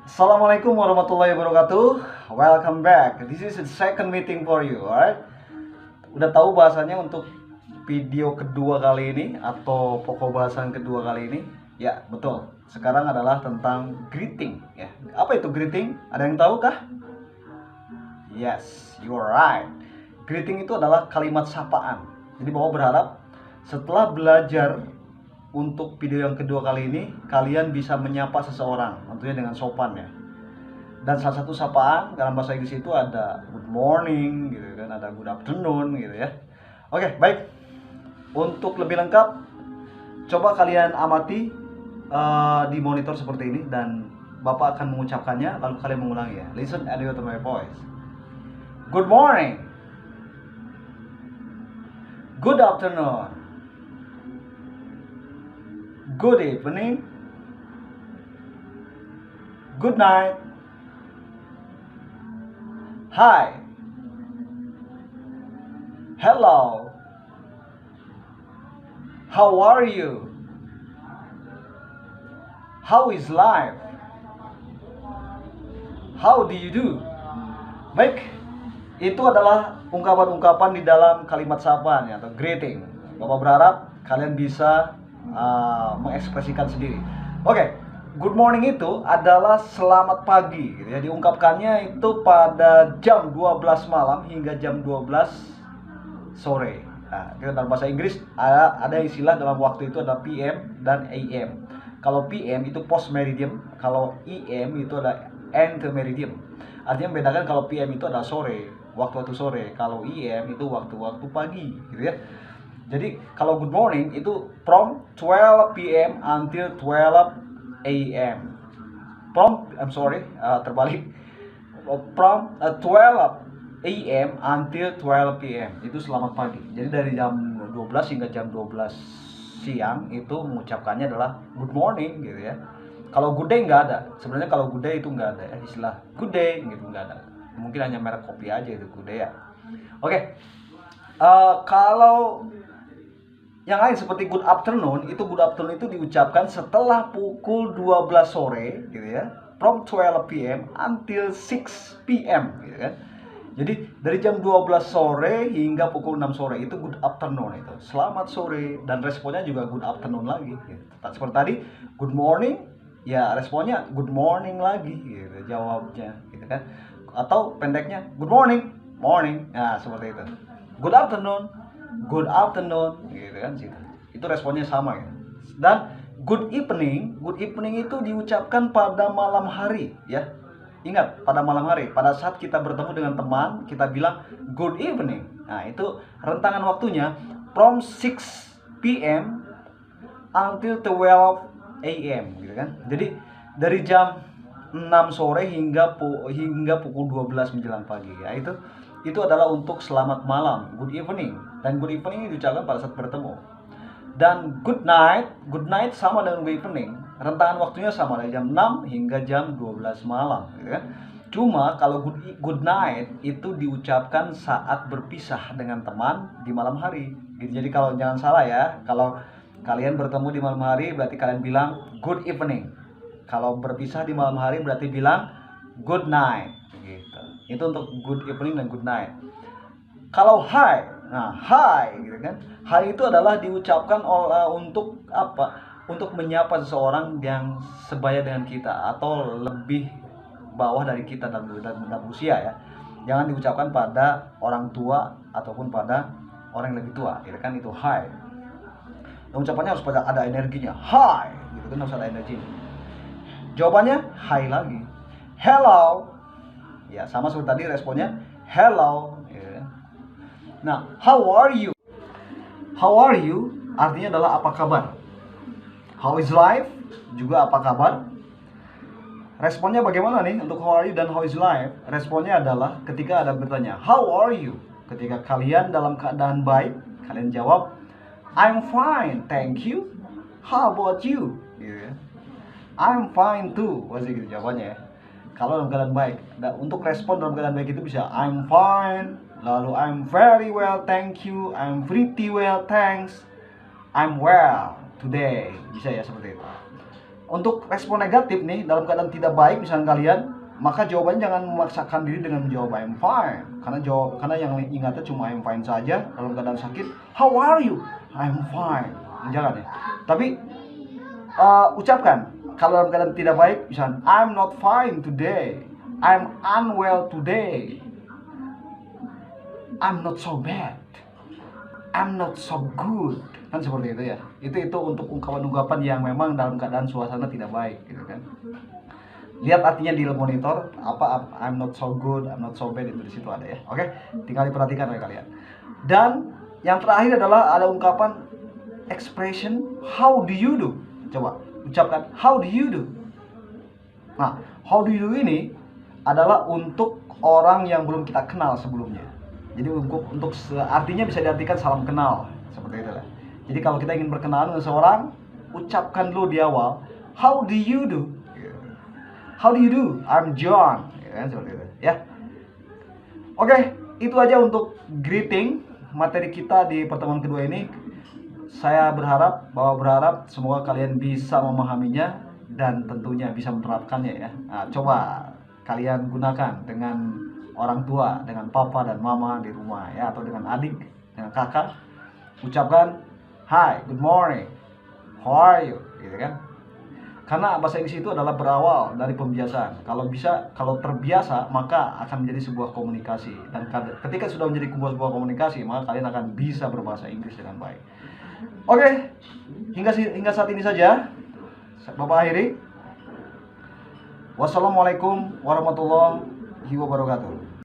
Assalamualaikum warahmatullahi wabarakatuh. Welcome back. This is the second meeting for you, alright? Udah tahu bahasanya untuk video kedua kali ini atau pokok bahasan kedua kali ini? Ya, betul. Sekarang adalah tentang greeting, ya. Apa itu greeting? Ada yang tahu kah? Yes, you are right. Greeting itu adalah kalimat sapaan. Jadi Bapak berharap setelah belajar untuk video yang kedua kali ini, kalian bisa menyapa seseorang, tentunya dengan sopan ya. Dan salah satu sapaan dalam bahasa Inggris itu ada good morning, gitu kan, ada good afternoon, gitu ya. Oke, baik. Untuk lebih lengkap, coba kalian amati di monitor seperti ini dan Bapak akan mengucapkannya, lalu kalian mengulangi ya. Listen and you to my voice. Good morning. Good afternoon. Good evening. Good night. Hi. Hello. How are you? How is life? How do you do? Baik, itu adalah ungkapan-ungkapan di dalam kalimat sapaan ya, atau greeting. Bapak berharap kalian bisa mengekspresikan sendiri. Oke, good morning itu adalah selamat pagi gitu ya. Diungkapkannya itu pada jam 12 malam hingga jam 12 sore. Nah, dalam bahasa Inggris ada istilah dalam waktu itu ada PM dan AM. Kalau PM itu post meridium, kalau EM itu ada ante meridium. Artinya membedakan kalau PM itu adalah sore, waktu-waktu sore. Kalau EM itu waktu-waktu pagi, gitu ya. Jadi kalau good morning itu from 12 PM until 12 AM. Terbalik. From 12 AM until 12 PM. Itu selamat pagi. Jadi dari jam 12 hingga jam 12 siang itu mengucapkannya adalah good morning gitu ya. Kalau good day nggak ada. Sebenarnya kalau good day itu nggak ada ya, istilah good day gitu nggak ada. Mungkin hanya merek kopi aja itu good day ya. Oke. Kalau yang lain seperti good afternoon, itu good afternoon itu diucapkan setelah pukul 12 sore gitu ya. From 12 PM until 6 PM gitu kan. Jadi dari jam 12 sore hingga pukul 6 sore itu good afternoon itu. Selamat sore, dan responnya juga good afternoon lagi gitu. Seperti tadi good morning, ya responnya good morning lagi gitu jawabnya gitu kan. Atau pendeknya good morning, morning. Nah, seperti itu. Good afternoon, good afternoon gitu kan situ. Itu responnya sama ya. Dan good evening itu diucapkan pada malam hari ya. Ingat, pada malam hari, pada saat kita bertemu dengan teman, kita bilang good evening. Nah, itu rentangan waktunya from 6 PM until 12 AM gitu kan. Jadi dari jam 6 sore hingga pukul 12 menjelang pagi ya. Itu adalah untuk selamat malam, good evening. Dan good evening diucapkan pada saat bertemu. Dan good night sama dengan good evening. Rentangan waktunya sama dari jam 6 hingga jam 12 malam gitu kan. Cuma kalau good night itu diucapkan saat berpisah dengan teman di malam hari. Jadi kalau jangan salah ya, kalau kalian bertemu di malam hari berarti kalian bilang good evening. Kalau berpisah di malam hari berarti bilang good night gitu. Itu untuk good evening dan good night. Kalau hi, nah hi gitu kan. Hi itu adalah diucapkan untuk apa? Untuk menyapa seseorang yang sebaya dengan kita atau lebih bawah dari kita dalam usia ya. Jangan diucapkan pada orang tua ataupun pada orang yang lebih tua, gitu kan, itu hi. Dan ucapannya harus pada ada energinya. Hi, gitu kan, harus ada energinya. Jawabannya hi lagi. Hello. Ya, sama seperti tadi responnya hello. Ya. Nah, how are you? How are you artinya adalah apa kabar. How is life juga apa kabar. Responnya bagaimana nih untuk how are you dan how is life? Responnya adalah ketika ada bertanya how are you. Ketika kalian dalam keadaan baik, kalian jawab I'm fine, thank you. How about you? Gitu ya. I'm fine too. Pasti gitu jawabannya ya. Kalau dalam keadaan baik. Nah, untuk respon dalam keadaan baik itu bisa I'm fine, Lalu I'm very well, thank you. I'm pretty well, thanks. I'm well today. Bisa ya seperti itu. Untuk respon negatif nih, dalam keadaan tidak baik misalnya kalian, maka jawabannya jangan memaksakan diri dengan menjawab I'm fine. Karena yang ingatnya cuma I'm fine saja. Dalam keadaan sakit, how are you? I'm fine. Jangan ya. Tapi ucapkan kalau dalam keadaan tidak baik, misalnya I'm not fine today. I'm unwell today. I'm not so bad. I'm not so good. Kan seperti itu ya. Itu untuk ungkapan-ungkapan yang memang dalam keadaan suasana tidak baik gitu kan. Lihat artinya di monitor apa I'm not so good, I'm not so bad, itu di situ ada ya. Oke, tinggal diperhatikan oleh kalian. Dan yang terakhir adalah ada ungkapan expression how do you do. Coba ucapkan how do you do. Nah, how do you do ini adalah untuk orang yang belum kita kenal sebelumnya. Jadi untuk artinya bisa diartikan salam kenal seperti itu lah. Jadi kalau kita ingin berkenalan dengan seorang, ucapkan dulu di awal, how do you do? How do you do? I'm John. Ya, seperti itu. Ya. Oke, itu aja untuk greeting materi kita di pertemuan kedua ini. Saya berharap semoga kalian bisa memahaminya dan tentunya bisa menerapkannya ya. Nah, coba kalian gunakan dengan orang tua, dengan papa dan mama di rumah ya, atau dengan adik, dengan kakak. Ucapkan hi, good morning, how are you, gitu kan? Karena bahasa Inggris itu adalah berawal dari pembiasaan. Kalau terbiasa, maka akan menjadi sebuah komunikasi. Dan ketika sudah menjadi sebuah komunikasi, maka kalian akan bisa berbahasa Inggris dengan baik. Oke, hingga saat ini saja, Bapak akhiri. Wassalamualaikum warahmatullahi wabarakatuh.